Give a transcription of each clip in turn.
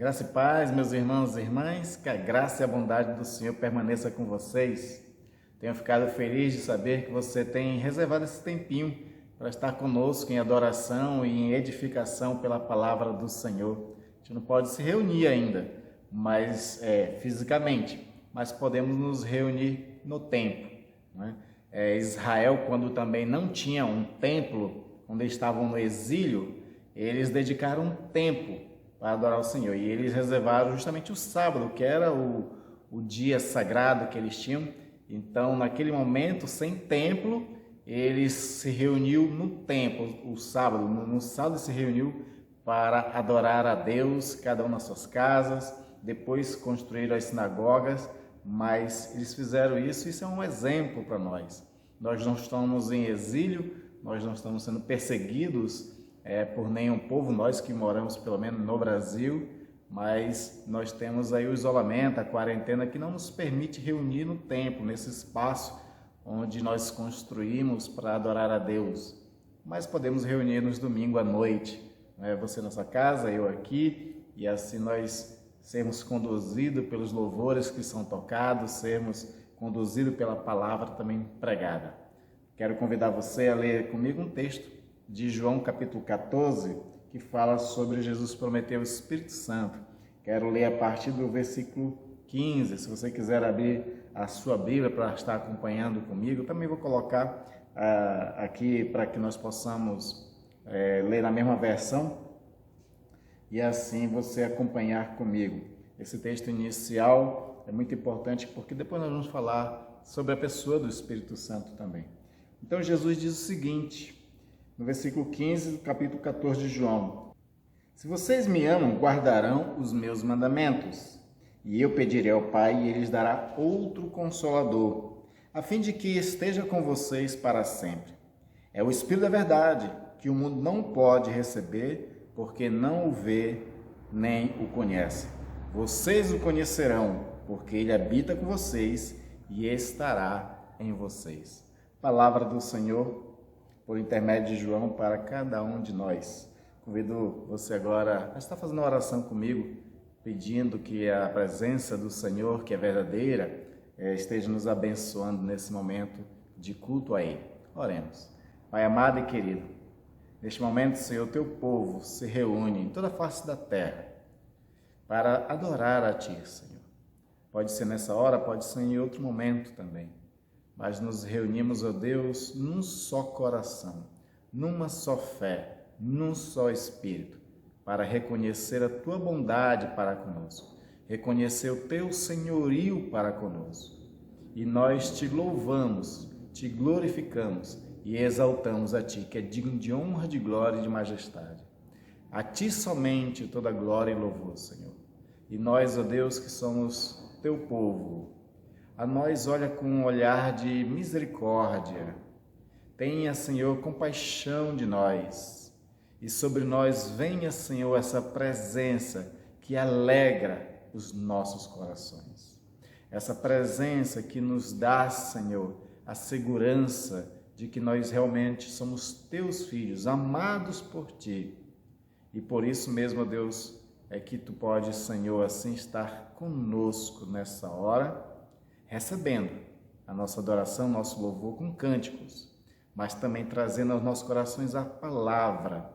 Graça e paz, meus irmãos e irmãs, que a graça e a bondade do Senhor permaneça com vocês. Tenho ficado feliz de saber que você tem reservado esse tempinho para estar conosco em adoração e em edificação pela palavra do Senhor. A gente não pode se reunir ainda, mas fisicamente, mas podemos nos reunir no templo, né? Israel, quando também não tinha um templo, quando eles estavam no exílio, eles dedicaram um tempo para adorar o Senhor. E eles reservaram justamente o sábado, que era o dia sagrado que eles tinham. Então, naquele momento, sem templo, eles se reuniu no templo, o sábado. No sábado se reuniu para adorar a Deus, cada um nas suas casas. Depois construíram as sinagogas, mas eles fizeram isso. Isso é um exemplo para nós. Nós não estamos em exílio, nós não estamos sendo perseguidos por nenhum povo, nós que moramos pelo menos no Brasil, mas nós temos aí o isolamento, a quarentena que não nos permite reunir no templo, nesse espaço onde nós construímos para adorar a Deus. Mas podemos reunir nos domingos à noite, né? Você na sua casa, eu aqui, e assim nós sermos conduzidos pelos louvores que são tocados, sermos conduzidos pela palavra também pregada. Quero convidar você a ler comigo um texto de João capítulo 14, que fala sobre Jesus prometer o Espírito Santo. Quero ler a partir do versículo 15, se você quiser abrir a sua Bíblia para estar acompanhando comigo. Eu também vou colocar aqui para que nós possamos ler na mesma versão e assim você acompanhar comigo. Esse texto inicial é muito importante porque depois nós vamos falar sobre a pessoa do Espírito Santo também. Então Jesus diz o seguinte, no versículo 15 do capítulo 14 de João: Se vocês me amam, guardarão os meus mandamentos, e eu pedirei ao Pai e ele lhes dará outro Consolador, a fim de que esteja com vocês para sempre. É o Espírito da verdade, que o mundo não pode receber, porque não o vê nem o conhece. Vocês o conhecerão, porque ele habita com vocês e estará em vocês. Palavra do Senhor, por intermédio de João, para cada um de nós. Convido você agora a estar fazendo uma oração comigo, pedindo que a presença do Senhor, que é verdadeira, esteja nos abençoando nesse momento de culto a Ele. Oremos. Pai amado e querido, neste momento, Senhor, teu povo se reúne em toda a face da terra para adorar a Ti, Senhor. Pode ser nessa hora, pode ser em outro momento também. Mas nos reunimos, ó Deus, num só coração, numa só fé, num só Espírito, para reconhecer a Tua bondade para conosco, reconhecer o Teu senhorio para conosco. E nós Te louvamos, Te glorificamos e exaltamos a Ti, que é digno de honra, de glória e de majestade. A Ti somente toda glória e louvor, Senhor. E nós, ó Deus, que somos Teu povo, a nós olha com um olhar de misericórdia. Tenha, Senhor, compaixão de nós. E sobre nós venha, Senhor, essa presença que alegra os nossos corações. Essa presença que nos dá, Senhor, a segurança de que nós realmente somos Teus filhos, amados por Ti. E por isso mesmo, ó Deus, é que Tu podes, Senhor, assim estar conosco nessa hora, recebendo a nossa adoração, nosso louvor com cânticos, mas também trazendo aos nossos corações a palavra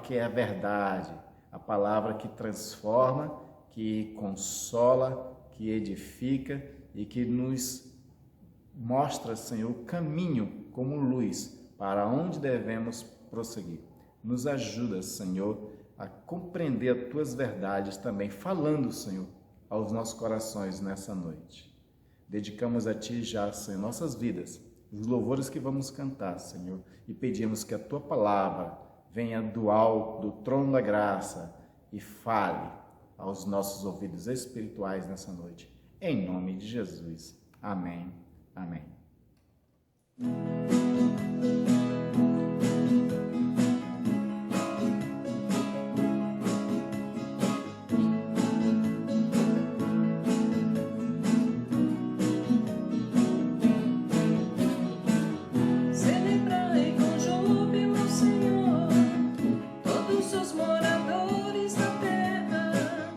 que é a verdade, a palavra que transforma, que consola, que edifica e que nos mostra, Senhor, o caminho como luz para onde devemos prosseguir. Nos ajuda, Senhor, a compreender as Tuas verdades também, falando, Senhor, aos nossos corações nessa noite. Dedicamos a Ti já, Senhor, nossas vidas, os louvores que vamos cantar, Senhor, e pedimos que a Tua palavra venha do alto, do trono da graça e fale aos nossos ouvidos espirituais nessa noite. Em nome de Jesus. Amém. Amém. Celebrai com júbilo, Senhor, todos os moradores da terra.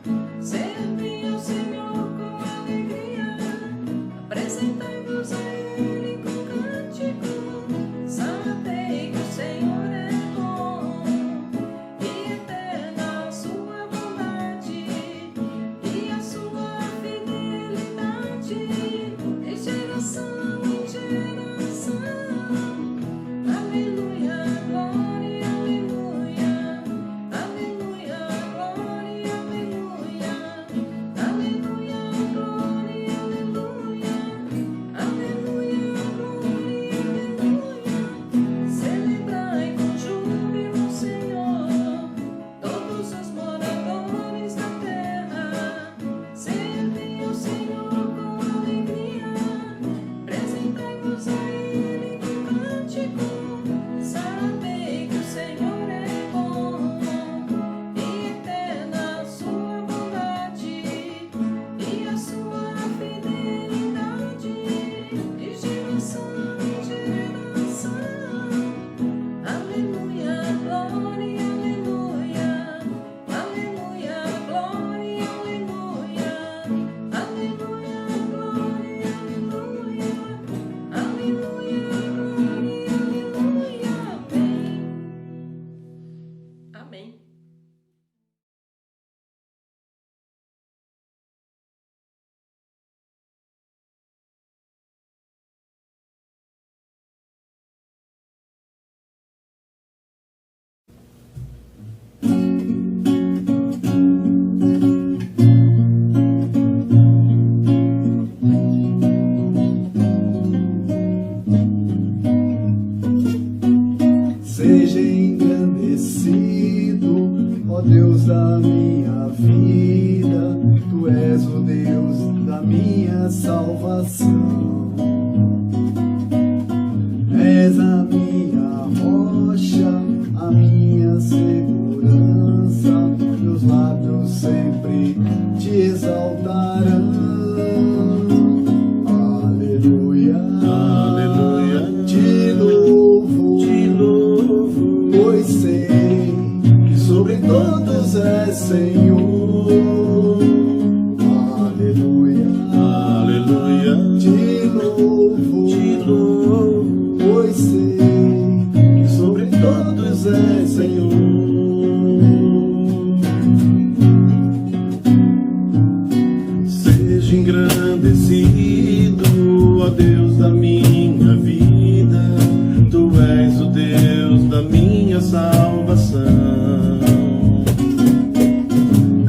ó Deus da minha vida, Tu és o Deus da minha salvação. És a minha rocha, a minha segurança, meus lábios sempre Te exaltarão. Aleluia, aleluia, Te louvo, pois sei que sobre todos és Senhor. Aleluia, aleluia, Te louvo, pois sei que sobre todos és Senhor. Seja engrandecido, ó Deus da minha vida, Tu és o Deus da minha salvação.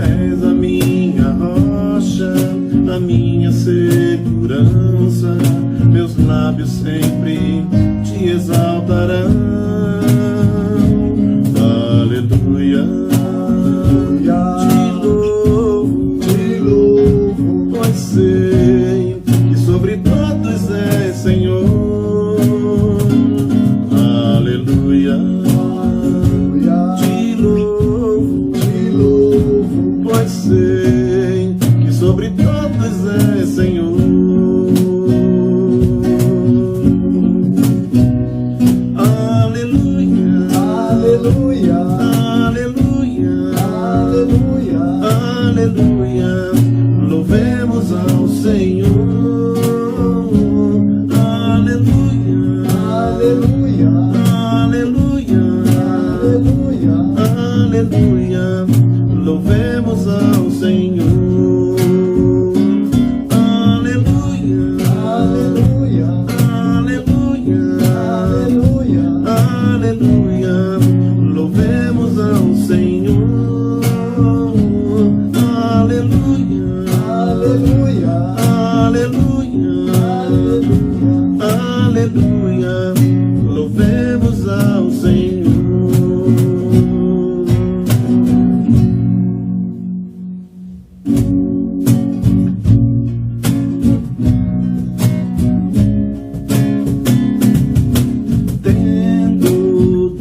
És a minha rocha, a minha segurança, meus lábios sempre Te exaltarão. Aleluia, Te louvo, pois sei que sobre todos és Senhor. Aleluia, Te louvo, pois sei que sobre todos és Senhor. Aleluia, aleluia, aleluia, aleluia, louvemos ao Senhor. Aleluia, aleluia, aleluia, aleluia, louvemos ao Senhor. Aleluia, aleluia, aleluia, aleluia, aleluia, louvemos ao Senhor. Aleluia, aleluia, aleluia, aleluia, louvemos ao Senhor. Tendo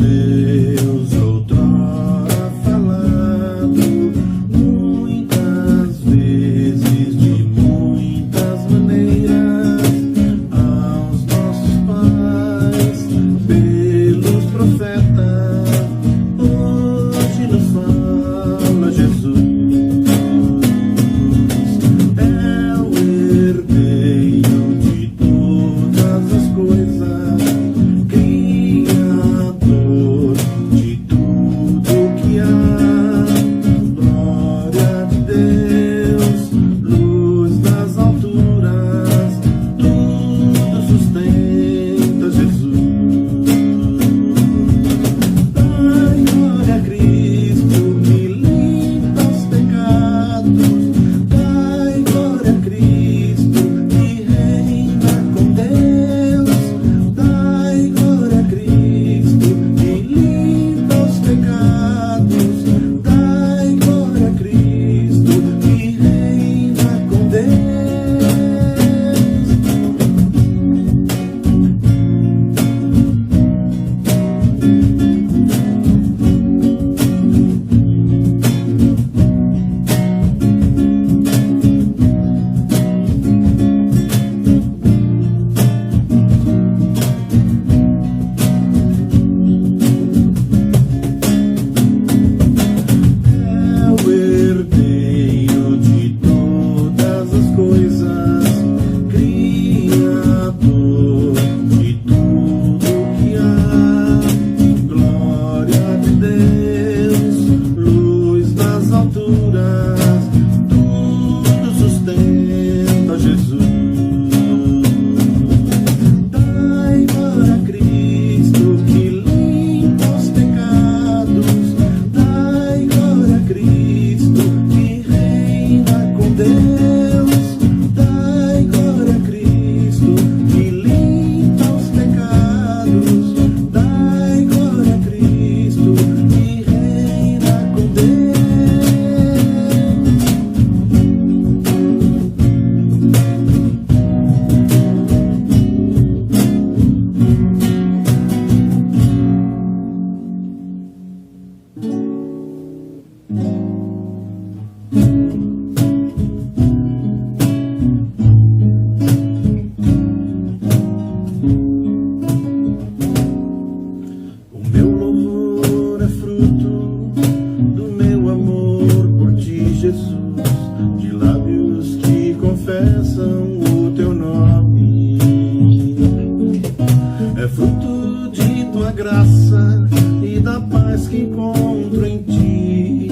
tua graça e da paz que encontro em ti,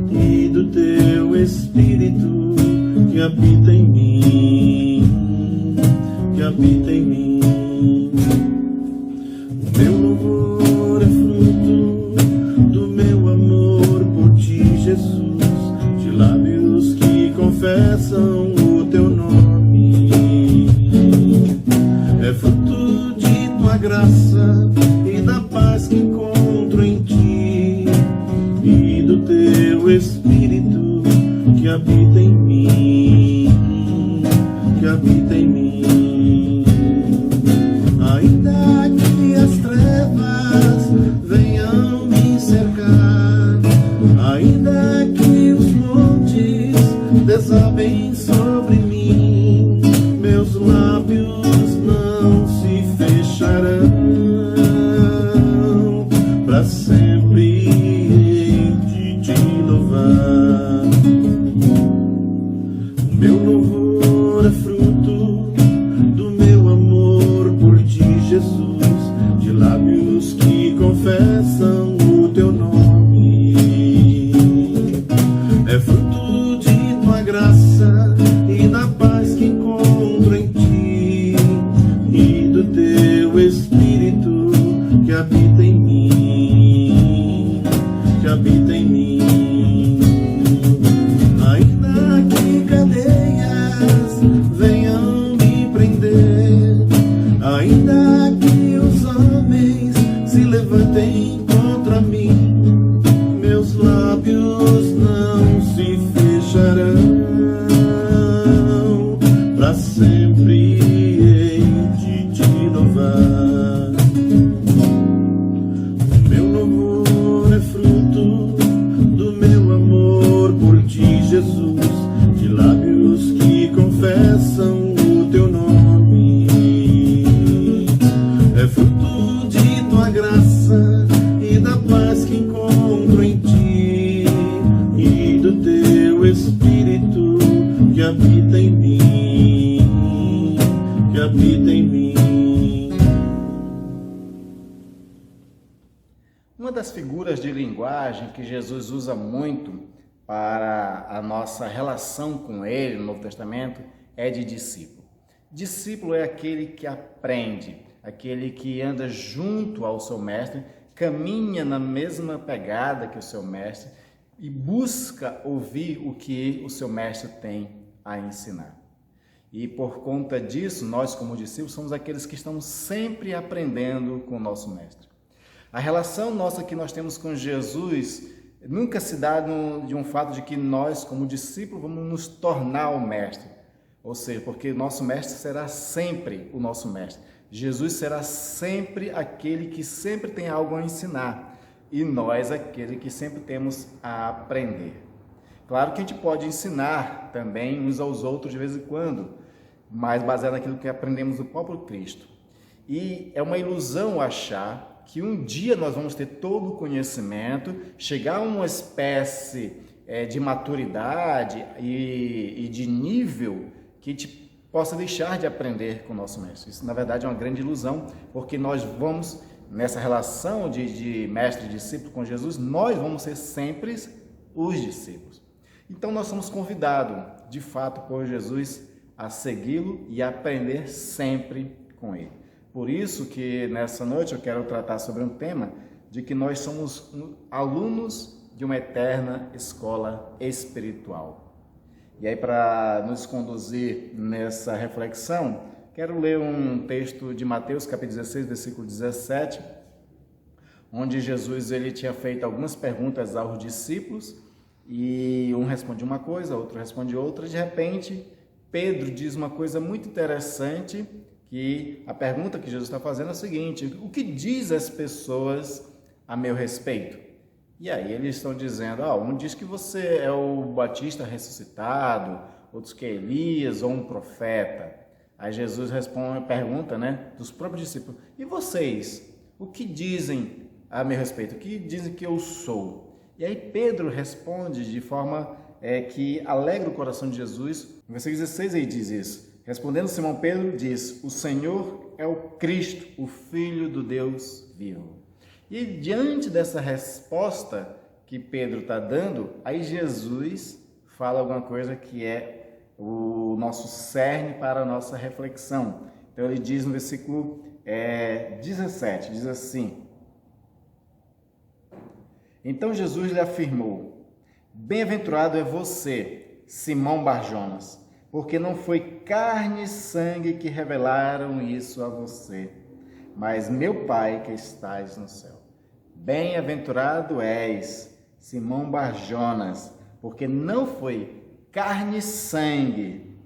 e do teu Espírito que habita em mim, que habita em mim. O meu louvor é fruto do meu amor por ti, Jesus, de lábios que confessam o teu nome. É fruto de tua graça e da paz que encontro em ti, e do teu Espírito que habita em mim, que habita em mim. Ainda que as trevas venham me cercar, ainda que os montes desabem sobre mim, meus lábios não se fecharão, para sempre hei de te louvar. O meu louvor é fruto do meu amor por ti, Jesus, de lábios que confessam o teu nome. É fruto de tua graça e da paz que encontro em ti, e do teu Espírito que habita em mim, que habita em mim. Ainda que cadeias venham me prender, ainda que os homens se levantem contra mim, meus lábios não se fecharão, para sempre hei de te louvar. O meu louvor é fruto do meu amor por ti, Jesus, de lábios que confessam o teu nome. É fruto de tua graça e da paz que encontro em ti, e do teu Espírito que habita em mim, que habita em mim. Uma das figuras de linguagem que Jesus usa muito para a nossa relação com Ele no Novo Testamento é de discípulo. Discípulo é aquele que aprende, aquele que anda junto ao seu mestre, caminha na mesma pegada que o seu mestre e busca ouvir o que o seu mestre tem a ensinar. E por conta disso, nós como discípulos somos aqueles que estamos sempre aprendendo com o nosso mestre. A relação nossa que nós temos com Jesus nunca se dá de um fato de que nós, como discípulos, vamos nos tornar o mestre. Ou seja, porque nosso mestre será sempre o nosso mestre. Jesus será sempre aquele que sempre tem algo a ensinar. E nós, aquele que sempre temos a aprender. Claro que a gente pode ensinar também uns aos outros de vez em quando, mas baseado naquilo que aprendemos do próprio Cristo. E é uma ilusão achar que um dia nós vamos ter todo o conhecimento, chegar a uma espécie de maturidade e de nível que a gente possa deixar de aprender com o nosso mestre. Isso, na verdade, é uma grande ilusão, porque nós vamos, nessa relação de mestre e discípulo com Jesus, nós vamos ser sempre os discípulos. Então, nós somos convidados, de fato, por Jesus, a segui-lo e a aprender sempre com ele. Por isso que nessa noite eu quero tratar sobre um tema de que nós somos alunos de uma eterna escola espiritual. E aí, para nos conduzir nessa reflexão, quero ler um texto de Mateus, capítulo 16, versículo 17, onde Jesus ele tinha feito algumas perguntas aos discípulos, e um responde uma coisa, outro responde outra, e de repente Pedro diz uma coisa muito interessante, que a pergunta que Jesus está fazendo é a seguinte: o que diz as pessoas a meu respeito? E aí eles estão dizendo, um diz que você é o Batista ressuscitado, outros que é Elias ou um profeta. Aí Jesus pergunta, dos próprios discípulos, e vocês, o que dizem a meu respeito? O que dizem que eu sou? E aí Pedro responde de forma que alegra o coração de Jesus. No versículo 16 ele diz isso. Respondendo Simão Pedro, diz: o Senhor é o Cristo, o Filho do Deus vivo. E diante dessa resposta que Pedro está dando, aí Jesus fala alguma coisa que é o nosso cerne para a nossa reflexão. Então ele diz no versículo 17, diz assim: então Jesus lhe afirmou: bem-aventurado é você, Simão Bar-Jonas, porque não foi carne e sangue que revelaram isso a você, mas meu Pai que estás no céu. Bem-aventurado és, Simão Bar-Jonas, porque não foi carne e sangue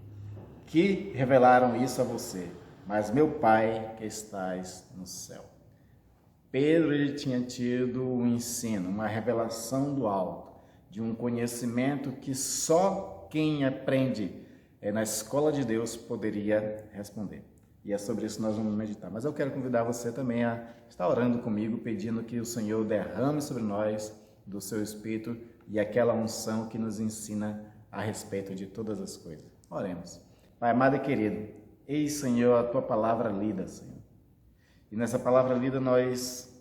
que revelaram isso a você, mas meu Pai que estás no céu. Pedro ele tinha tido um ensino, uma revelação do alto, de um conhecimento que só quem aprende na escola de Deus poderia responder. E é sobre isso que nós vamos meditar. Mas eu quero convidar você também a estar orando comigo, pedindo que o Senhor derrame sobre nós do seu Espírito e aquela unção que nos ensina a respeito de todas as coisas. Oremos. Pai amado e querido, eis, Senhor, a tua palavra lida, Senhor. E nessa palavra lida nós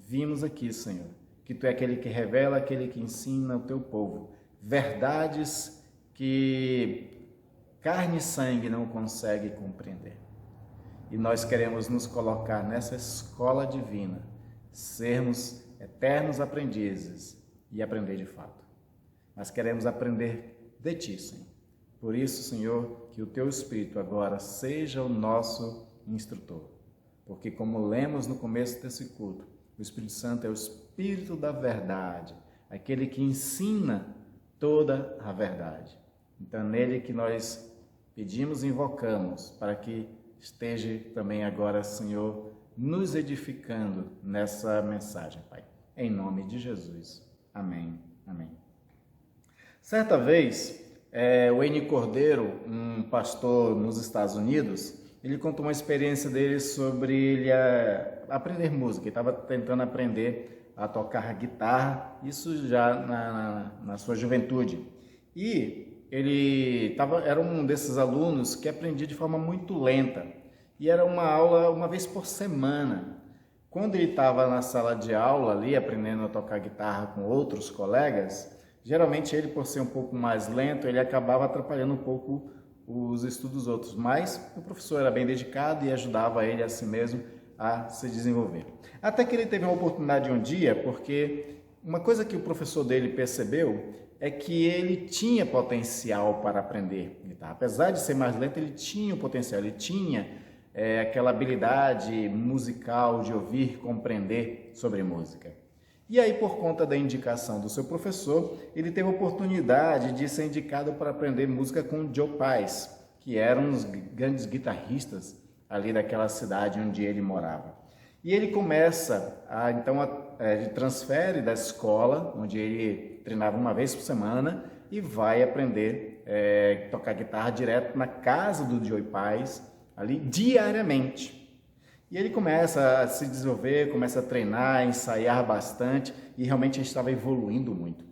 vimos aqui, Senhor, que tu é aquele que revela, aquele que ensina o teu povo verdades que carne e sangue não consegue compreender. E nós queremos nos colocar nessa escola divina, sermos eternos aprendizes e aprender de fato. Mas queremos aprender de ti, Senhor. Por isso, Senhor, que o teu Espírito agora seja o nosso instrutor. Porque como lemos no começo desse culto, o Espírito Santo é o Espírito da verdade, aquele que ensina toda a verdade. Então é nele que nós pedimos e invocamos para que esteja também agora, Senhor, nos edificando nessa mensagem, Pai. Em nome de Jesus. Amém. Amém. Certa vez, o N. Cordeiro, um pastor nos Estados Unidos, ele contou uma experiência dele sobre ele aprender música. Ele estava tentando aprender a tocar guitarra, isso já na sua juventude. E ele era um desses alunos que aprendia de forma muito lenta. E era uma aula uma vez por semana. Quando ele estava na sala de aula ali, aprendendo a tocar guitarra com outros colegas, geralmente ele, por ser um pouco mais lento, ele acabava atrapalhando um pouco os estudos dos outros. Mas o professor era bem dedicado e ajudava ele a si mesmo a se desenvolver. Até que ele teve uma oportunidade um dia, porque uma coisa que o professor dele percebeu é que ele tinha potencial para aprender guitarra. Apesar de ser mais lento, ele tinha o potencial, ele tinha aquela habilidade musical de ouvir, compreender sobre música. E aí, por conta da indicação do seu professor, ele teve a oportunidade de ser indicado para aprender música com Joe Paez, que eram uns grandes guitarristas ali daquela cidade onde ele morava. E ele começa, ele transfere da escola, onde ele treinava uma vez por semana, e vai aprender tocar guitarra direto na casa do Joe Paez, ali diariamente. E ele começa a se desenvolver, começa a treinar, ensaiar bastante, e realmente ele estava evoluindo muito.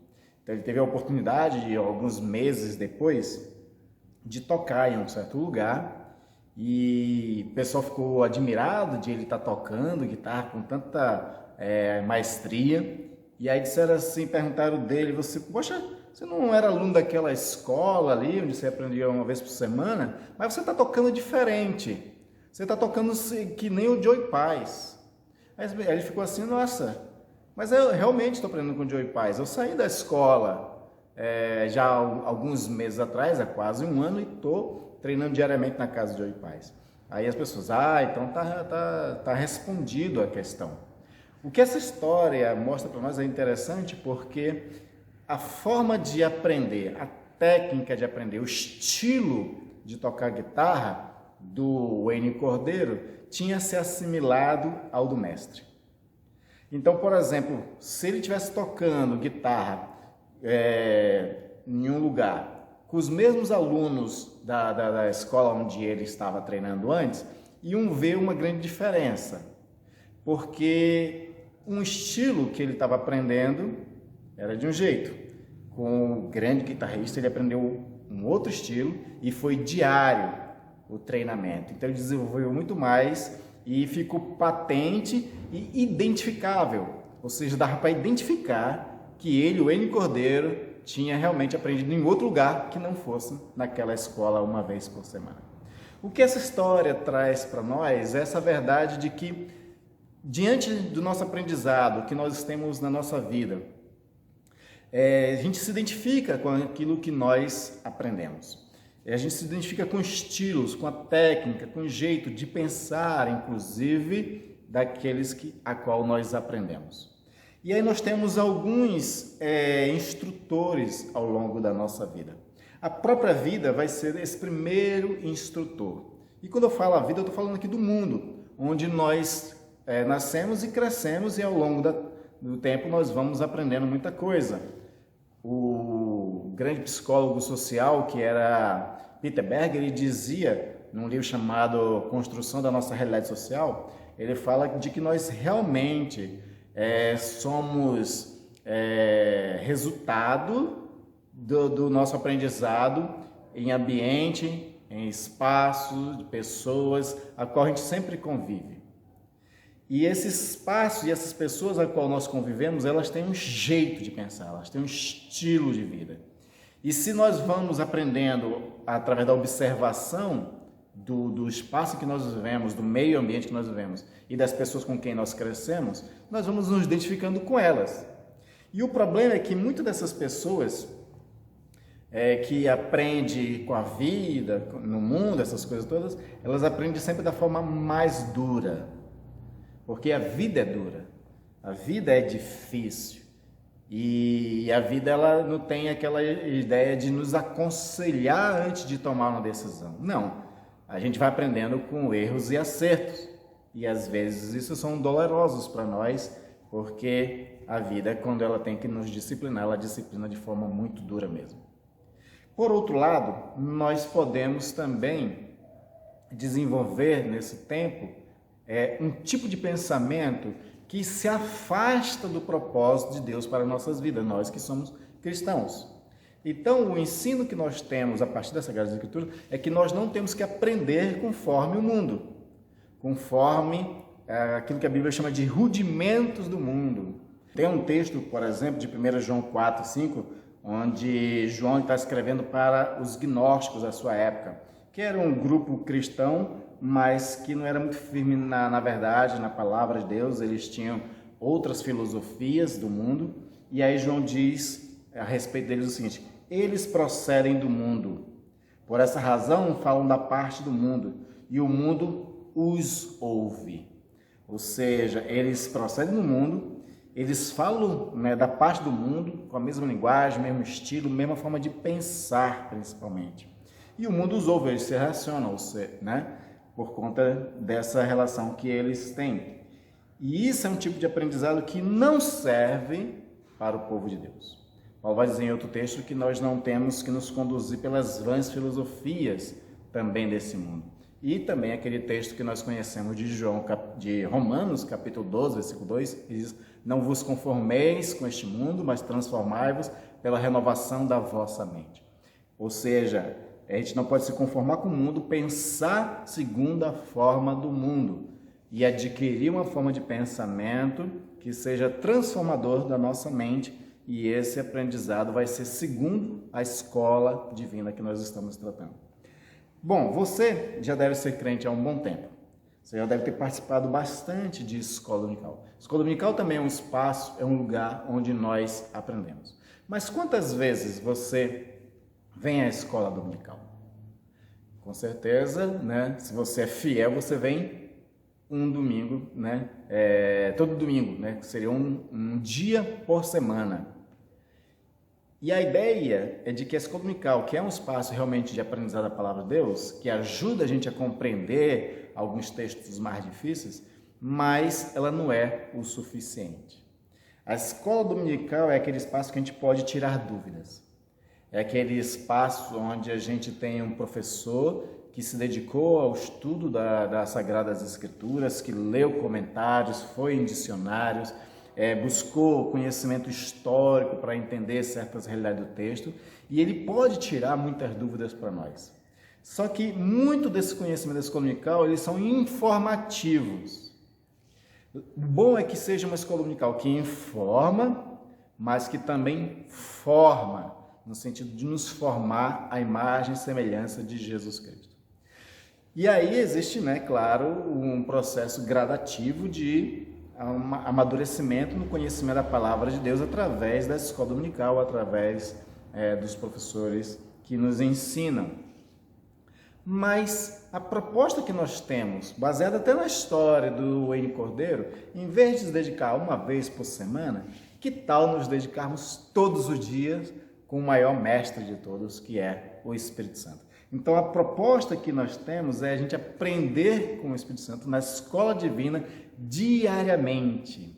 Então ele teve a oportunidade, de alguns meses depois, de tocar em um certo lugar, e o pessoal ficou admirado de ele estar tocando guitarra com tanta maestria. E aí disseram assim, perguntaram dele: poxa, você não era aluno daquela escola ali, onde você aprendia uma vez por semana, mas você está tocando diferente. Você está tocando que nem o Joe Paez. Aí ele ficou assim: nossa, mas eu realmente estou aprendendo com o Joe Paez. Eu saí da escola já há alguns meses atrás, há quase um ano, e estou treinando diariamente na casa do Joe Paez. Aí as pessoas: então tá respondido a questão. O que essa história mostra para nós é interessante, porque a forma de aprender, a técnica de aprender, o estilo de tocar guitarra do Wayne Cordeiro tinha se assimilado ao do mestre. Então, por exemplo, se ele estivesse tocando guitarra em um lugar com os mesmos alunos da escola onde ele estava treinando antes, iam ver uma grande diferença, porque um estilo que ele estava aprendendo era de um jeito. Com o grande guitarrista ele aprendeu um outro estilo e foi diário. o treinamento. Então ele desenvolveu muito mais e ficou patente e identificável, ou seja, dava para identificar que ele, o Eni Cordeiro, tinha realmente aprendido em outro lugar que não fosse naquela escola uma vez por semana. O que essa história traz para nós é essa verdade de que, diante do nosso aprendizado que nós temos na nossa vida, a gente se identifica com aquilo que nós aprendemos. A gente se identifica com estilos, com a técnica, com o jeito de pensar, inclusive, daqueles a qual nós aprendemos. E aí nós temos alguns instrutores ao longo da nossa vida. A própria vida vai ser esse primeiro instrutor. E quando eu falo a vida, eu estou falando aqui do mundo, onde nós nascemos e crescemos e ao longo do tempo nós vamos aprendendo muita coisa. O grande psicólogo social, que era Peter Berger, ele dizia, num livro chamado Construção da Nossa Realidade Social, ele fala de que nós realmente somos resultado do nosso aprendizado em ambiente, em espaço, de pessoas, a qual a gente sempre convive. E esse espaço e essas pessoas a qual nós convivemos, elas têm um jeito de pensar, elas têm um estilo de vida. E se nós vamos aprendendo através da observação do espaço que nós vivemos, do meio ambiente que nós vivemos e das pessoas com quem nós crescemos, nós vamos nos identificando com elas. E o problema é que muitas dessas pessoas que aprendem com a vida, no mundo, essas coisas todas, elas aprendem sempre da forma mais dura. Porque a vida é dura, a vida é difícil e a vida ela não tem aquela ideia de nos aconselhar antes de tomar uma decisão. Não, a gente vai aprendendo com erros e acertos e às vezes isso são dolorosos para nós, porque a vida, quando ela tem que nos disciplinar, ela disciplina de forma muito dura mesmo. Por outro lado, nós podemos também desenvolver nesse tempo um tipo de pensamento que se afasta do propósito de Deus para nossas vidas, nós que somos cristãos. Então, o ensino que nós temos a partir das Sagradas Escrituras é que nós não temos que aprender conforme o mundo, conforme aquilo que a Bíblia chama de rudimentos do mundo. Tem um texto, por exemplo, de 1 João 4, 5, onde João está escrevendo para os gnósticos da sua época, que era um grupo cristão, mas que não era muito firme na verdade, na palavra de Deus. Eles tinham outras filosofias do mundo, e aí João diz a respeito deles o seguinte: eles procedem do mundo, por essa razão falam da parte do mundo, e o mundo os ouve. Ou seja, eles procedem do mundo, eles falam da parte do mundo, com a mesma linguagem, mesmo estilo, mesma forma de pensar, principalmente. E o mundo os ouve, eles se relacionam, por conta dessa relação que eles têm. E isso é um tipo de aprendizado que não serve para o povo de Deus. Paulo vai dizer em outro texto que nós não temos que nos conduzir pelas vãs filosofias também desse mundo. E também aquele texto que nós conhecemos de Romanos, capítulo 12, versículo 2, que diz: não vos conformeis com este mundo, mas transformai-vos pela renovação da vossa mente. Ou seja, a gente não pode se conformar com o mundo, pensar segundo a forma do mundo e adquirir uma forma de pensamento que seja transformador da nossa mente, e esse aprendizado vai ser segundo a escola divina que nós estamos tratando. Bom, você já deve ser crente há um bom tempo. Você já deve ter participado bastante de escola dominical. Escola dominical também é um espaço, é um lugar onde nós aprendemos. Mas quantas vezes você vem à escola dominical? Com certeza, se você é fiel, você vem um domingo, todo domingo, seria um dia por semana. E a ideia é de que a escola dominical, que é um espaço realmente de aprendizado da palavra de Deus, que ajuda a gente a compreender alguns textos mais difíceis, mas ela não é o suficiente. A escola dominical é aquele espaço que a gente pode tirar dúvidas. É aquele espaço onde a gente tem um professor que se dedicou ao estudo das Sagradas Escrituras, que leu comentários, foi em dicionários, buscou conhecimento histórico para entender certas realidades do texto, e ele pode tirar muitas dúvidas para nós. Só que muito desse conhecimento da escola dominical, eles são informativos. O bom é que seja uma escola dominical que informa, mas que também forma, no sentido de nos formar à imagem e semelhança de Jesus Cristo. E aí existe, claro, um processo gradativo de amadurecimento no conhecimento da palavra de Deus através da escola dominical, através dos professores que nos ensinam. Mas a proposta que nós temos, baseada até na história do Wayne Cordeiro, em vez de se dedicar uma vez por semana, que tal nos dedicarmos todos os dias com o maior mestre de todos, que é o Espírito Santo? Então a proposta que nós temos é a gente aprender com o Espírito Santo na escola divina diariamente.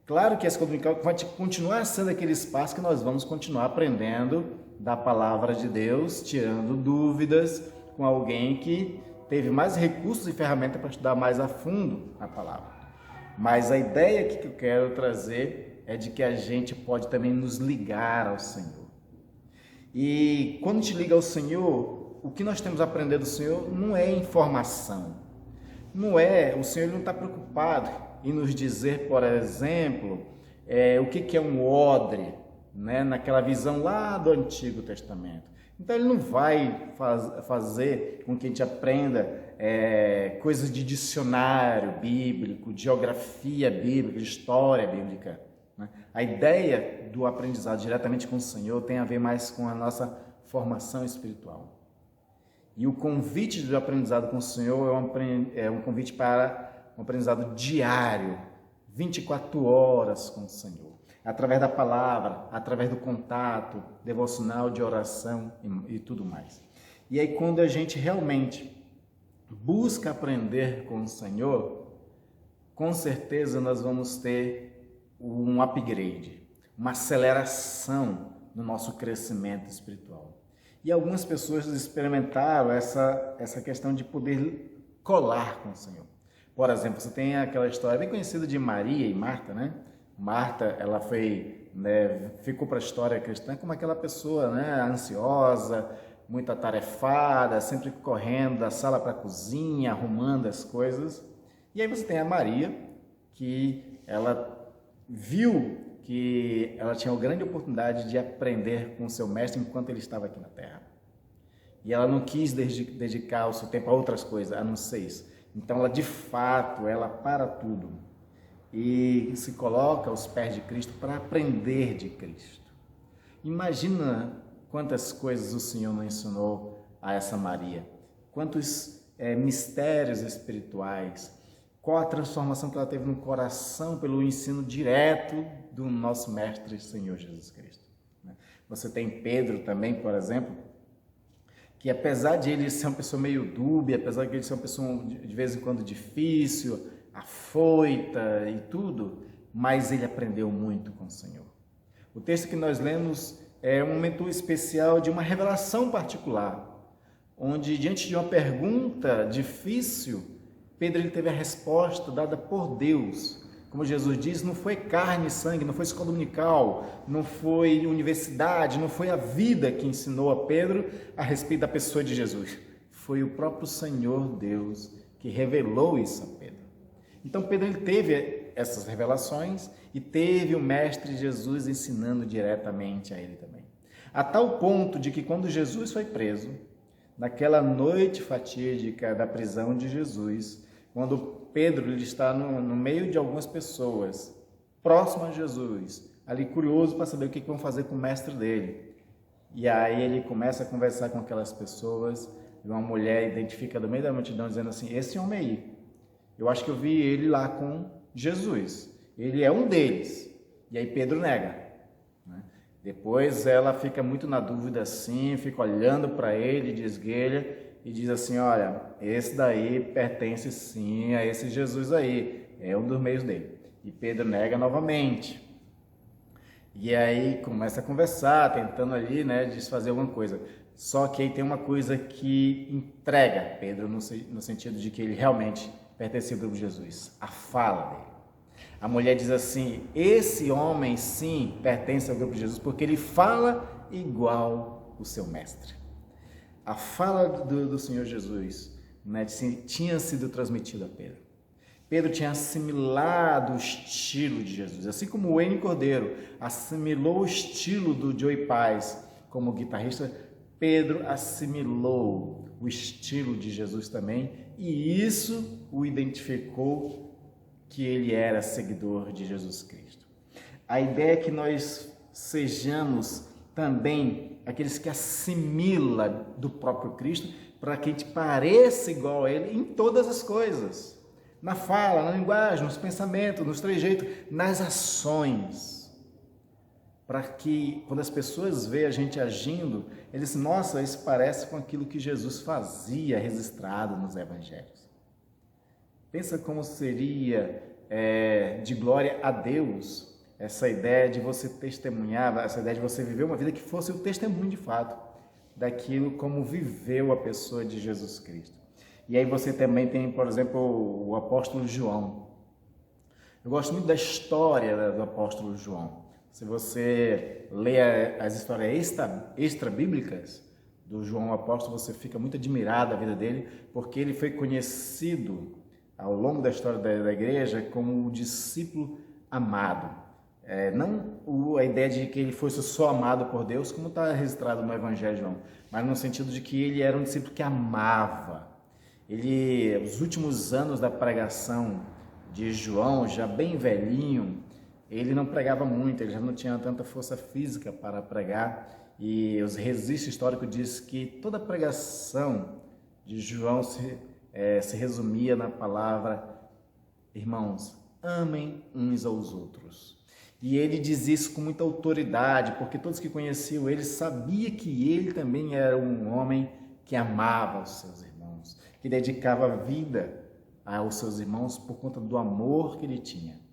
Claro que a escola dominical vai continuar sendo aquele espaço que nós vamos continuar aprendendo da palavra de Deus, tirando dúvidas com alguém que teve mais recursos e ferramentas para estudar mais a fundo a palavra. Mas a ideia que eu quero trazer é de que a gente pode também nos ligar ao Senhor. E quando te liga ao Senhor, o que nós temos a aprender do Senhor não é informação. O Senhor não está preocupado em nos dizer, por exemplo, o que é um odre, naquela visão lá do Antigo Testamento. Então ele não vai fazer com que a gente aprenda coisas de dicionário bíblico, geografia bíblica, história bíblica. A ideia do aprendizado diretamente com o Senhor tem a ver mais com a nossa formação espiritual. E o convite do aprendizado com o Senhor é um convite para um aprendizado diário, 24 horas com o Senhor. Através da palavra, através do contato devocional, de oração e tudo mais. E aí quando a gente realmente busca aprender com o Senhor, com certeza nós vamos ter um upgrade, uma aceleração no nosso crescimento espiritual. E algumas pessoas experimentaram essa questão de poder colar com o Senhor. Por exemplo, você tem aquela história bem conhecida de Maria e Marta, Marta, ela ficou para a história cristã como aquela pessoa, ansiosa, muito atarefada, sempre correndo da sala para a cozinha, arrumando as coisas. E aí você tem a Maria, que ela viu que ela tinha uma grande oportunidade de aprender com o seu mestre enquanto ele estava aqui na Terra. E ela não quis dedicar o seu tempo a outras coisas, a não ser isso. Então ela, de fato, ela para tudo e se coloca aos pés de Cristo para aprender de Cristo. Imagina quantas coisas o Senhor não ensinou a essa Maria, quantos mistérios espirituais, qual a transformação que ela teve no coração pelo ensino direto do nosso Mestre Senhor Jesus Cristo. Você tem Pedro também, por exemplo, que apesar de ele ser uma pessoa meio dúbia, apesar de ele ser uma pessoa de vez em quando difícil, afoita e tudo, mas ele aprendeu muito com o Senhor. O texto que nós lemos é um momento especial de uma revelação particular, onde diante de uma pergunta difícil, Pedro ele teve a resposta dada por Deus. Como Jesus diz, não foi carne e sangue, não foi escola dominical, não foi universidade, não foi a vida que ensinou a Pedro a respeito da pessoa de Jesus. Foi o próprio Senhor Deus que revelou isso a Pedro. Então Pedro ele teve essas revelações e teve o Mestre Jesus ensinando diretamente a ele também. A tal ponto de que quando Jesus foi preso, naquela noite fatídica da prisão de Jesus, quando Pedro ele está no meio de algumas pessoas, próximo a Jesus, ali curioso para saber o que vão fazer com o mestre dele. E aí ele começa a conversar com aquelas pessoas, e uma mulher identifica do meio da multidão dizendo assim, esse homem aí, eu acho que eu vi ele lá com Jesus, ele é um deles. E aí Pedro nega. Depois ela fica muito na dúvida assim, fica olhando para ele de esguelha e diz assim, olha, esse daí pertence sim a esse Jesus aí, é um dos meios dele. E Pedro nega novamente. E aí começa a conversar, tentando ali, desfazer alguma coisa. Só que aí tem uma coisa que entrega Pedro no sentido de que ele realmente pertence ao grupo de Jesus, a fala dele. A mulher diz assim, esse homem sim pertence ao grupo de Jesus, porque ele fala igual o seu mestre. a fala do Senhor Jesus, né, tinha sido transmitida a Pedro. Pedro tinha assimilado o estilo de Jesus, assim como o Wayne Cordeiro assimilou o estilo do Joey Paz como guitarrista. Pedro assimilou o estilo de Jesus também, e isso o identificou que ele era seguidor de Jesus Cristo. A ideia é que nós sejamos também aqueles que assimilam do próprio Cristo, para que a gente pareça igual a Ele em todas as coisas. Na fala, na linguagem, nos pensamentos, nos trejeitos, nas ações. Para que, quando as pessoas veem a gente agindo, eles dizem, nossa, isso parece com aquilo que Jesus fazia registrado nos evangelhos. Pensa como seria de glória a Deus essa ideia de você testemunhar, essa ideia de você viver uma vida que fosse o testemunho de fato daquilo como viveu a pessoa de Jesus Cristo. E aí você também tem, por exemplo, o apóstolo João. Eu gosto muito da história do apóstolo João. Se você lê as histórias extra-bíblicas do João Apóstolo, você fica muito admirado da vida dele, porque ele foi conhecido ao longo da história da igreja como o discípulo amado. Não a ideia de que ele fosse só amado por Deus, como está registrado no Evangelho de João, mas no sentido de que ele era um discípulo que amava. Os últimos anos da pregação de João, já bem velhinho, ele não pregava muito, ele já não tinha tanta força física para pregar, e os registros históricos dizem que toda a pregação de João se resumia na palavra: irmãos, amem uns aos outros. E ele diz isso com muita autoridade, porque todos que conheciam ele sabiam que ele também era um homem que amava os seus irmãos, que dedicava a vida aos seus irmãos por conta do amor que ele tinha.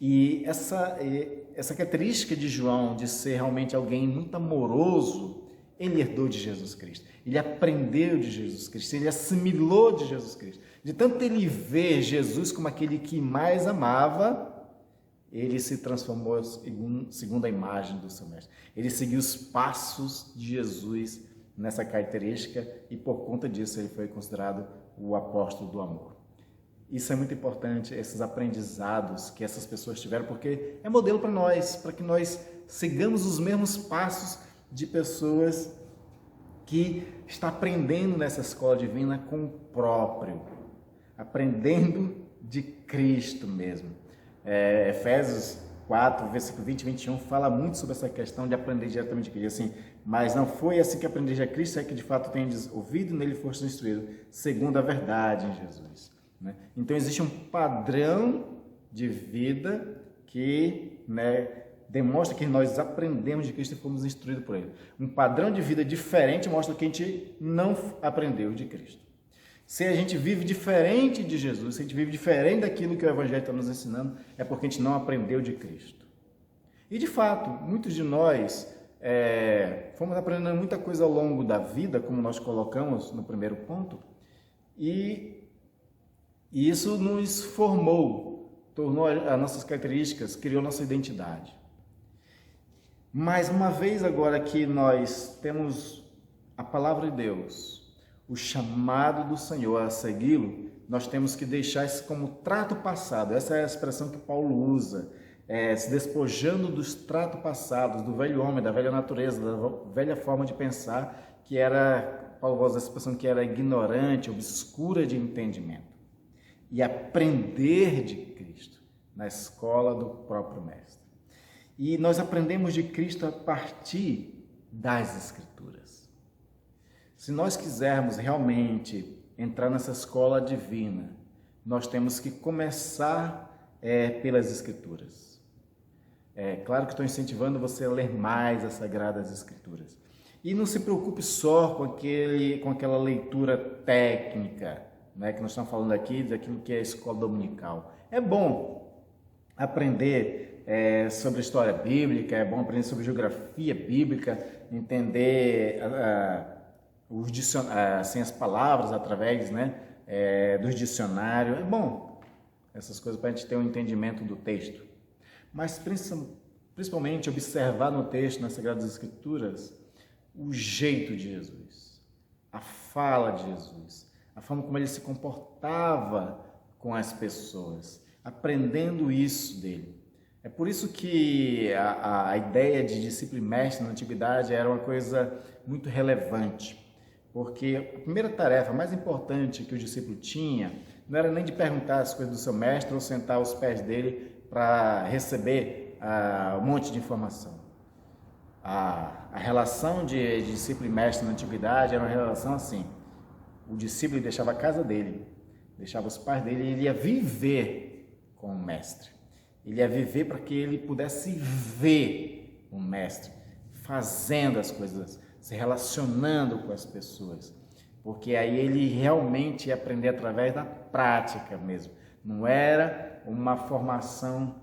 E essa característica de João, de ser realmente alguém muito amoroso, ele herdou de Jesus Cristo. Ele aprendeu de Jesus Cristo, ele assimilou de Jesus Cristo. De tanto ele ver Jesus como aquele que mais amava, ele se transformou segundo a imagem do seu mestre. Ele seguiu os passos de Jesus nessa característica e por conta disso ele foi considerado o apóstolo do amor. Isso é muito importante, esses aprendizados que essas pessoas tiveram, porque é modelo para nós, para que nós sigamos os mesmos passos de pessoas que estão aprendendo nessa escola divina com o próprio, aprendendo de Cristo mesmo. Efésios 4, versículo 20 e 21 fala muito sobre essa questão de aprender diretamente de Cristo. Assim, mas não foi assim que aprendi a Cristo, é que de fato tendes ouvido, nele foste instruído, segundo a verdade em Jesus. Né? Então existe um padrão de vida que demonstra que nós aprendemos de Cristo e fomos instruídos por Ele. Um padrão de vida diferente mostra que a gente não aprendeu de Cristo. Se a gente vive diferente de Jesus, se a gente vive diferente daquilo que o Evangelho está nos ensinando, é porque a gente não aprendeu de Cristo. E de fato, muitos de nós fomos aprendendo muita coisa ao longo da vida, como nós colocamos no primeiro ponto, e isso nos formou, tornou as nossas características, criou nossa identidade. Mas uma vez agora que nós temos a palavra de Deus, o chamado do Senhor a segui-lo, nós temos que deixar isso como trato passado. Essa é a expressão que Paulo usa, se despojando dos tratos passados, do velho homem, da velha natureza, da velha forma de pensar, que era, Paulo usa essa expressão, que era ignorante, obscura de entendimento. E aprender de Cristo na escola do próprio Mestre. E nós aprendemos de Cristo a partir das Escrituras. Se nós quisermos realmente entrar nessa escola divina, nós temos que começar pelas Escrituras. Claro que estou incentivando você a ler mais as Sagradas Escrituras. E não se preocupe só com aquela leitura técnica, que nós estamos falando aqui, daquilo que é a escola dominical. É bom aprender sobre história bíblica, é bom aprender sobre geografia bíblica, entender assim, as palavras através dos dicionários. É bom essas coisas para a gente ter um entendimento do texto. Mas principalmente observar no texto, nas Sagradas Escrituras, o jeito de Jesus, a fala de Jesus, a forma como ele se comportava com as pessoas, aprendendo isso dele. É por isso que a ideia de discípulo e mestre na antiguidade era uma coisa muito relevante, porque a primeira tarefa mais importante que o discípulo tinha não era nem de perguntar as coisas do seu mestre ou sentar aos pés dele para receber um monte de informação. A relação de discípulo e mestre na antiguidade era uma relação assim: o discípulo deixava a casa dele, deixava os pais dele, e ele ia viver com o mestre. Ele ia viver para que ele pudesse ver o mestre fazendo as coisas, se relacionando com as pessoas, porque aí ele realmente ia aprender através da prática mesmo. Não era uma formação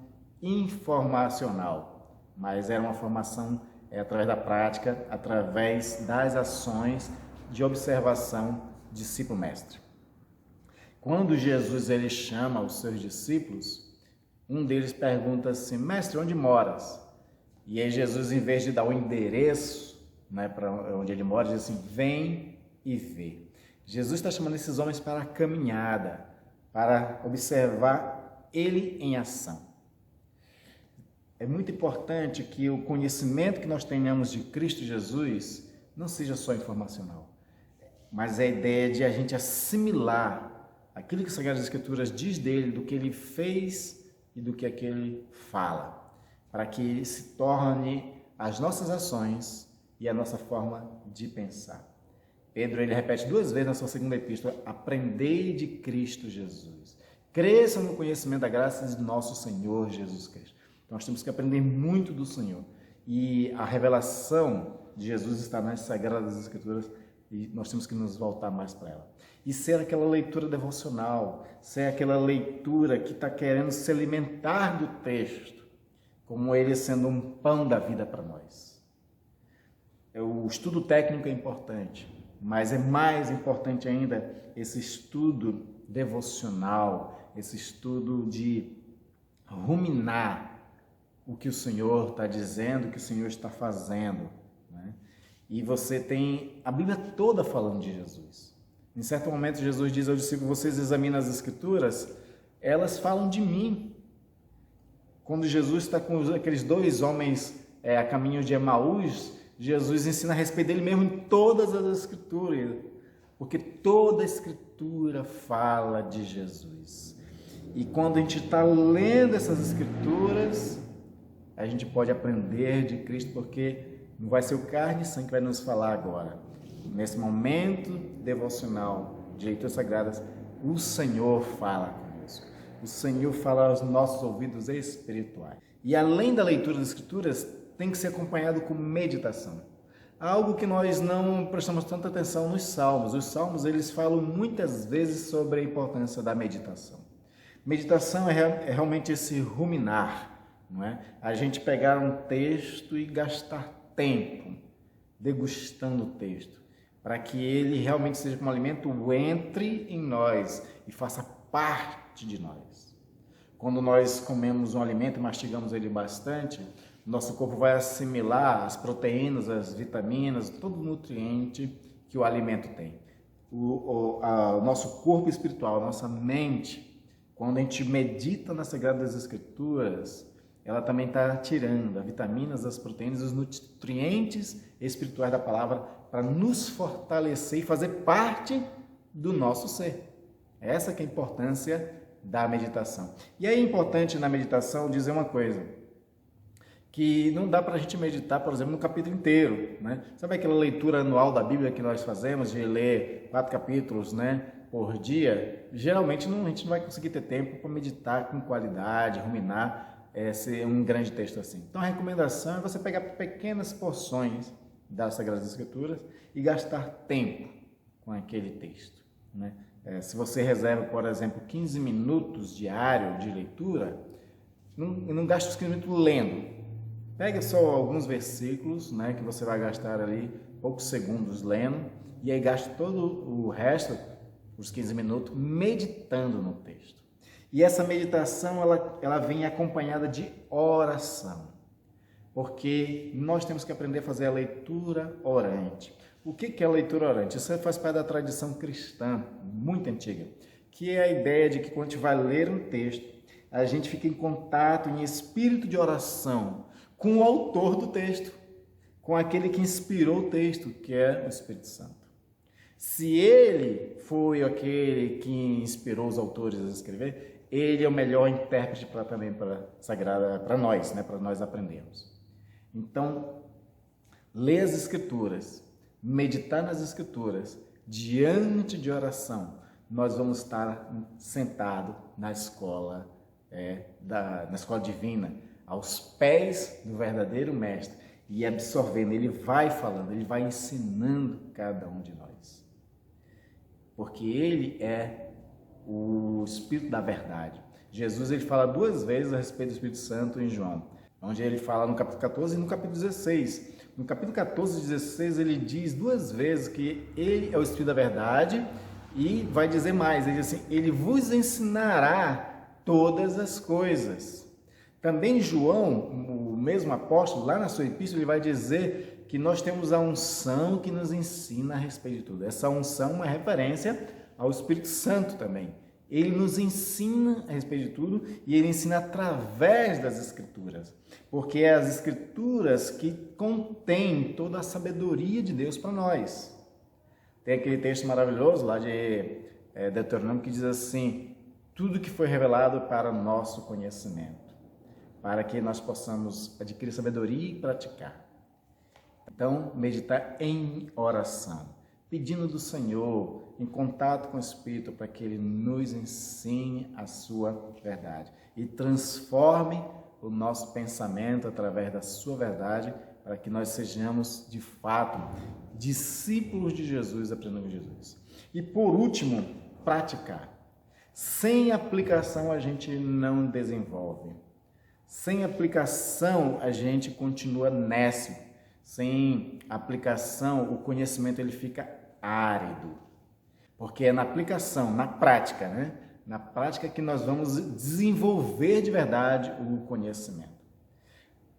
informacional, mas era uma formação através da prática, através das ações de observação discípulo-mestre. Quando Jesus ele chama os seus discípulos, um deles pergunta assim: mestre, onde moras? E aí Jesus, em vez de dar o endereço, né, para onde ele mora, diz assim: vem e vê. Jesus está chamando esses homens para a caminhada, para observar ele em ação. É muito importante que o conhecimento que nós tenhamos de Cristo Jesus não seja só informacional, mas é a ideia de a gente assimilar aquilo que as Sagradas Escrituras diz dele, do que ele fez e do que ele fala, para que ele se torne as nossas ações e a nossa forma de pensar. Pedro ele repete 2 vezes na sua segunda epístola: aprendei de Cristo Jesus, cresçam no conhecimento da graça de nosso Senhor Jesus Cristo. Então, nós temos que aprender muito do Senhor, e a revelação de Jesus está nas Sagradas Escrituras, e nós temos que nos voltar mais para ela. E ser aquela leitura devocional, ser aquela leitura que está querendo se alimentar do texto, como ele sendo um pão da vida para nós. O estudo técnico é importante, mas é mais importante ainda esse estudo devocional, esse estudo de ruminar o que o Senhor está dizendo, o que o Senhor está fazendo, né? E você tem a Bíblia toda falando de Jesus. Em certo momento, Jesus diz ao discípulo: vocês examinam as Escrituras, elas falam de mim. Quando Jesus está com aqueles 2 homens a caminho de Emaús, Jesus ensina a respeito dele mesmo em todas as Escrituras, porque toda a Escritura fala de Jesus. E quando a gente está lendo essas Escrituras, a gente pode aprender de Cristo, porque não vai ser o carne e sangue que vai nos falar agora. Nesse momento devocional de leituras sagradas, o Senhor fala conosco. O Senhor fala aos nossos ouvidos espirituais. E além da leitura das Escrituras, tem que ser acompanhado com meditação. Algo que nós não prestamos tanta atenção nos Salmos. Os Salmos, eles falam muitas vezes sobre a importância da meditação. Meditação é realmente esse ruminar, não é? A gente pegar um texto e gastar tempo degustando o texto, para que ele realmente seja como alimento, entre em nós e faça parte de nós. Quando nós comemos um alimento e mastigamos ele bastante, nosso corpo vai assimilar as proteínas, as vitaminas, todo o nutriente que o alimento tem. O nosso corpo espiritual, a nossa mente, quando a gente medita nas Sagradas Escrituras, ela também está tirando as vitaminas, as proteínas, os nutrientes espirituais da palavra para nos fortalecer e fazer parte do nosso ser. Essa que é a importância da meditação. E é importante na meditação dizer uma coisa, que não dá para a gente meditar, por exemplo, no capítulo inteiro, né? Sabe aquela leitura anual da Bíblia que nós fazemos, de ler 4 capítulos, né, por dia? Geralmente a gente não vai conseguir ter tempo para meditar com qualidade, ruminar um grande texto assim. Então a recomendação é você pegar pequenas porções das Sagradas Escrituras e gastar tempo com aquele texto, né? Se você reserva, por exemplo, 15 minutos diário de leitura, não gaste os 15 minutos lendo. Pega só alguns versículos, né, que você vai gastar ali poucos segundos lendo, e aí gaste todo o resto, os 15 minutos, meditando no texto. E essa meditação, ela vem acompanhada de oração, porque nós temos que aprender a fazer a leitura orante. O que é a leitura orante? Isso faz parte da tradição cristã, muito antiga, que é a ideia de que quando a gente vai ler um texto, a gente fica em contato, em espírito de oração, com o autor do texto, com aquele que inspirou o texto, que é o Espírito Santo. Se ele foi aquele que inspirou os autores a escrever, ele é o melhor intérprete para nós, né? Para nós aprendermos. Então, ler as Escrituras, meditar nas Escrituras, diante de oração, nós vamos estar sentados na escola, na escola divina, aos pés do verdadeiro Mestre, e absorvendo. Ele vai falando, ele vai ensinando cada um de nós. Porque ele é o Espírito da verdade. Jesus ele fala 2 vezes a respeito do Espírito Santo em João, onde ele fala no capítulo 14 e no capítulo 16. No capítulo 14 e 16 ele diz 2 vezes que ele é o Espírito da verdade e vai dizer mais, ele diz assim, ele vos ensinará todas as coisas. Também João, o mesmo apóstolo, lá na sua epístola, ele vai dizer que nós temos a unção que nos ensina a respeito de tudo. Essa unção é uma referência ao Espírito Santo também. Ele nos ensina a respeito de tudo e ele ensina através das Escrituras, porque é as Escrituras que contêm toda a sabedoria de Deus para nós. Tem aquele texto maravilhoso lá de Deuteronômio que diz assim, tudo que foi revelado para o nosso conhecimento, para que nós possamos adquirir sabedoria e praticar. Então, meditar em oração, pedindo do Senhor, em contato com o Espírito, para que Ele nos ensine a sua verdade e transforme o nosso pensamento através da sua verdade, para que nós sejamos, de fato, discípulos de Jesus, aprendendo com Jesus. E, por último, praticar. Sem aplicação, a gente não desenvolve. Sem aplicação, a gente continua nécio. Sem aplicação, o conhecimento ele fica árido. Porque é na aplicação, na prática, né? Na prática que nós vamos desenvolver de verdade o conhecimento.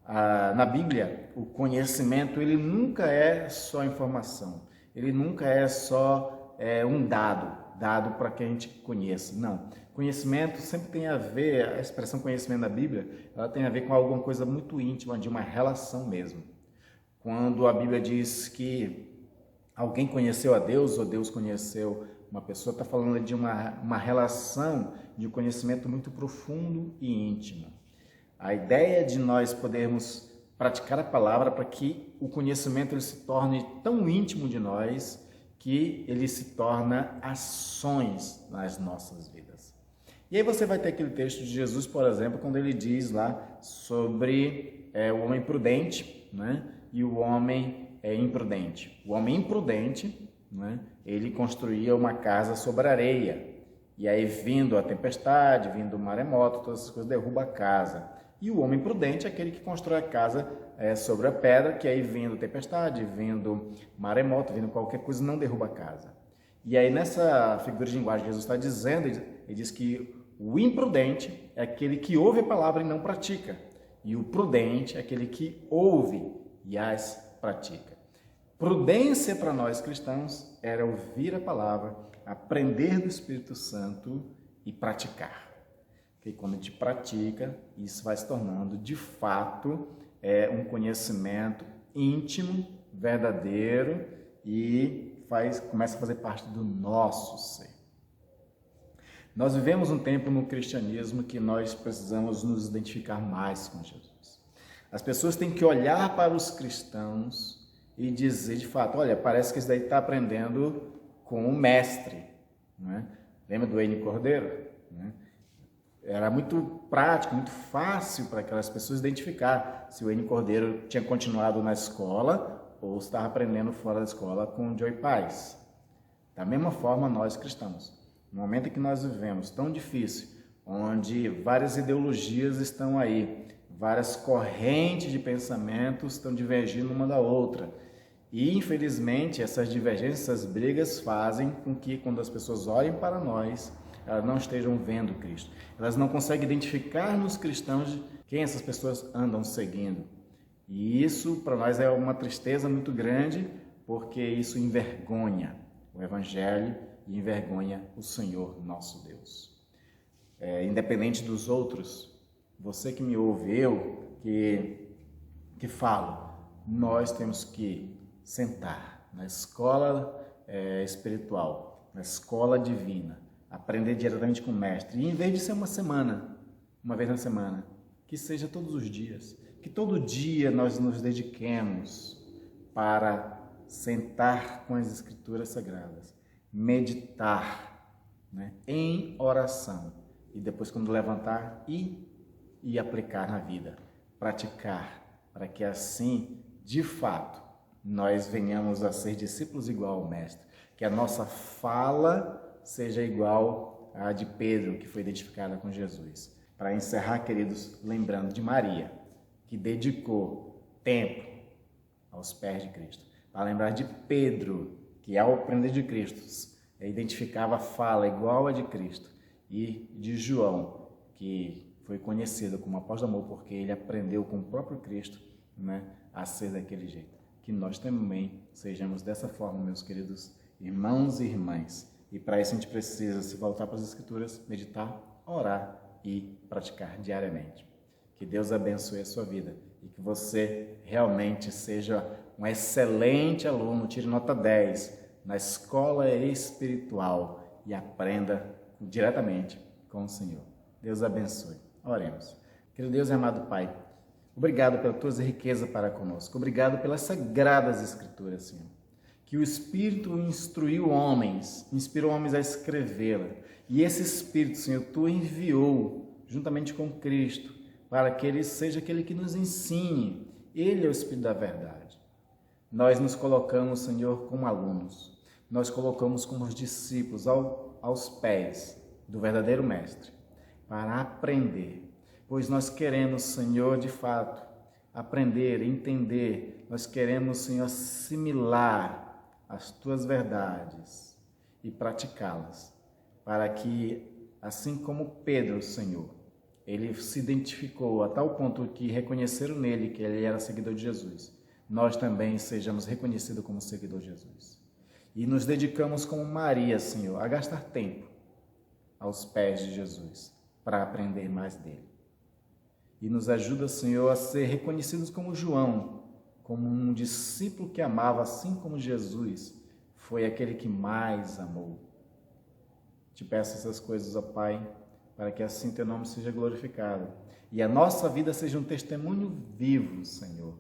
Na Bíblia, o conhecimento ele nunca é só informação. Ele nunca é só um dado para que a gente conheça. Não. Conhecimento sempre tem a ver, a expressão conhecimento na Bíblia, ela tem a ver com alguma coisa muito íntima, de uma relação mesmo. Quando a Bíblia diz que alguém conheceu a Deus ou Deus conheceu uma pessoa, está falando de uma relação de conhecimento muito profundo e íntimo. A ideia de nós podermos praticar a palavra para que o conhecimento ele se torne tão íntimo de nós que ele se torna ações nas nossas vidas. E aí você vai ter aquele texto de Jesus, por exemplo, quando ele diz lá sobre o homem prudente, né? E o homem imprudente. O homem imprudente, né? Ele construía uma casa sobre areia. E aí, vindo a tempestade, vindo o maremoto, todas essas coisas derruba a casa. E o homem prudente é aquele que constrói a casa sobre a pedra, que aí, vindo tempestade, vindo maremoto, vindo qualquer coisa, não derruba a casa. E aí, nessa figura de linguagem que Jesus está dizendo, ele diz que o imprudente é aquele que ouve a palavra e não pratica. E o prudente é aquele que ouve e as pratica. Prudência para nós cristãos era ouvir a palavra, aprender do Espírito Santo e praticar. Porque quando a gente pratica, isso vai se tornando de fato um conhecimento íntimo, verdadeiro e começa a fazer parte do nosso ser. Nós vivemos um tempo no cristianismo que nós precisamos nos identificar mais com Jesus. As pessoas têm que olhar para os cristãos e dizer de fato, olha, parece que isso daí está aprendendo com o mestre. Né? Lembra do Eni Cordeiro? Né? Era muito prático, muito fácil para aquelas pessoas identificar se o Eni Cordeiro tinha continuado na escola ou estava aprendendo fora da escola com o Joey Paz. Da mesma forma, nós cristãos. No momento em que nós vivemos tão difícil, onde várias ideologias estão aí, várias correntes de pensamentos estão divergindo uma da outra. E, infelizmente, essas divergências, essas brigas fazem com que, quando as pessoas olhem para nós, elas não estejam vendo Cristo. Elas não conseguem identificar nos cristãos quem essas pessoas andam seguindo. E isso, para nós, é uma tristeza muito grande, porque isso envergonha o Evangelho e envergonha o Senhor nosso Deus. Independente dos outros, você que me ouve, eu que falo, nós temos que sentar na escola espiritual, na escola divina, aprender diretamente com o Mestre. E em vez de ser uma vez na semana, que seja todos os dias, que todo dia nós nos dediquemos para sentar com as Escrituras Sagradas, meditar, né, em oração, e depois, quando levantar, e aplicar na vida, praticar, para que assim, de fato, nós venhamos a ser discípulos igual ao Mestre, que a nossa fala seja igual à de Pedro, que foi identificada com Jesus. Para encerrar, queridos, lembrando de Maria, que dedicou tempo aos pés de Cristo. Para lembrar de Pedro, que ao aprender de Cristo, identificava a fala igual à de Cristo. E de João, que foi conhecido como apóstolo do amor, porque ele aprendeu com o próprio Cristo, né, a ser daquele jeito. Que nós também sejamos dessa forma, meus queridos irmãos e irmãs. E para isso a gente precisa se voltar para as Escrituras, meditar, orar e praticar diariamente. Que Deus abençoe a sua vida e que você realmente seja um excelente aluno, tire nota 10 na escola espiritual e aprenda diretamente com o Senhor. Deus abençoe. Oremos. Querido Deus e amado Pai, obrigado pela tua riqueza para conosco. Obrigado pelas sagradas Escrituras, Senhor. Que o Espírito instruiu homens, inspirou homens a escrevê-la. E esse Espírito, Senhor, tu enviou juntamente com Cristo, para que ele seja aquele que nos ensine. Ele é o Espírito da verdade. Nós nos colocamos, Senhor, como alunos. Nós colocamos como os discípulos aos pés do verdadeiro Mestre, para aprender. Pois nós queremos, Senhor, de fato, aprender, entender. Nós queremos, Senhor, assimilar as tuas verdades e praticá-las. Para que, assim como Pedro, Senhor, ele se identificou a tal ponto que reconheceram nele que ele era seguidor de Jesus, nós também sejamos reconhecidos como seguidor de Jesus. E nos dedicamos como Maria, Senhor, a gastar tempo aos pés de Jesus, para aprender mais dele. E nos ajuda, Senhor, a ser reconhecidos como João, como um discípulo que amava, assim como Jesus foi aquele que mais amou. Te peço essas coisas, ó Pai, para que assim teu nome seja glorificado e a nossa vida seja um testemunho vivo, Senhor,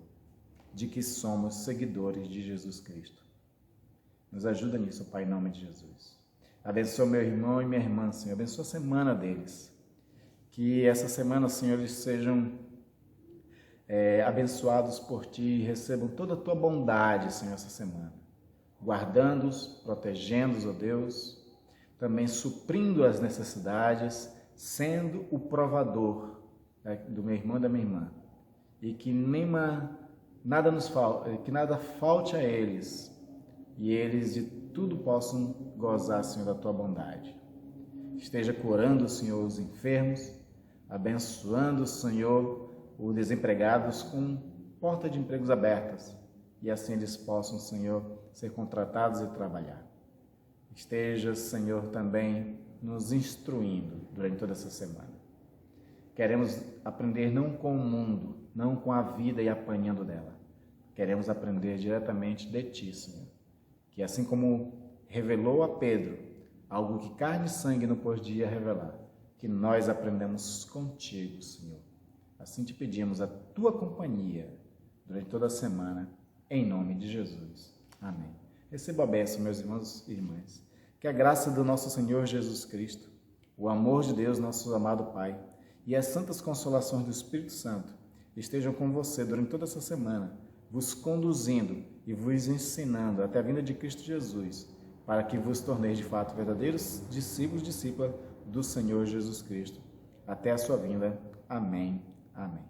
de que somos seguidores de Jesus Cristo. Nos ajuda nisso, Pai, em nome de Jesus. Abençoa meu irmão e minha irmã, Senhor. Abençoa a semana deles. Que essa semana, Senhor, eles sejam abençoados por Ti e recebam toda a Tua bondade, Senhor, essa semana. Guardando-os, protegendo-os, ó Deus, também suprindo as necessidades, sendo o provador do meu irmão e da minha irmã. E que nada falte a eles, e eles de tudo possam gozar, Senhor, da Tua bondade. Esteja curando, Senhor, os enfermos, abençoando, Senhor, os desempregados com porta de empregos abertas, e assim eles possam, Senhor, ser contratados e trabalhar. Esteja, Senhor, também nos instruindo durante toda essa semana. Queremos aprender não com o mundo, não com a vida e apanhando dela. Queremos aprender diretamente de Ti, Senhor. Que assim como revelou a Pedro algo que carne e sangue não podia revelar, que nós aprendamos contigo, Senhor. Assim te pedimos a Tua companhia durante toda a semana, em nome de Jesus. Amém. Receba a bênção, meus irmãos e irmãs. Que a graça do nosso Senhor Jesus Cristo, o amor de Deus, nosso amado Pai, e as santas consolações do Espírito Santo estejam com você durante toda essa semana, vos conduzindo e vos ensinando até a vinda de Cristo Jesus, para que vos torneis de fato verdadeiros discípulos, discípulas do Senhor Jesus Cristo. Até a sua vinda. Amém. Amém.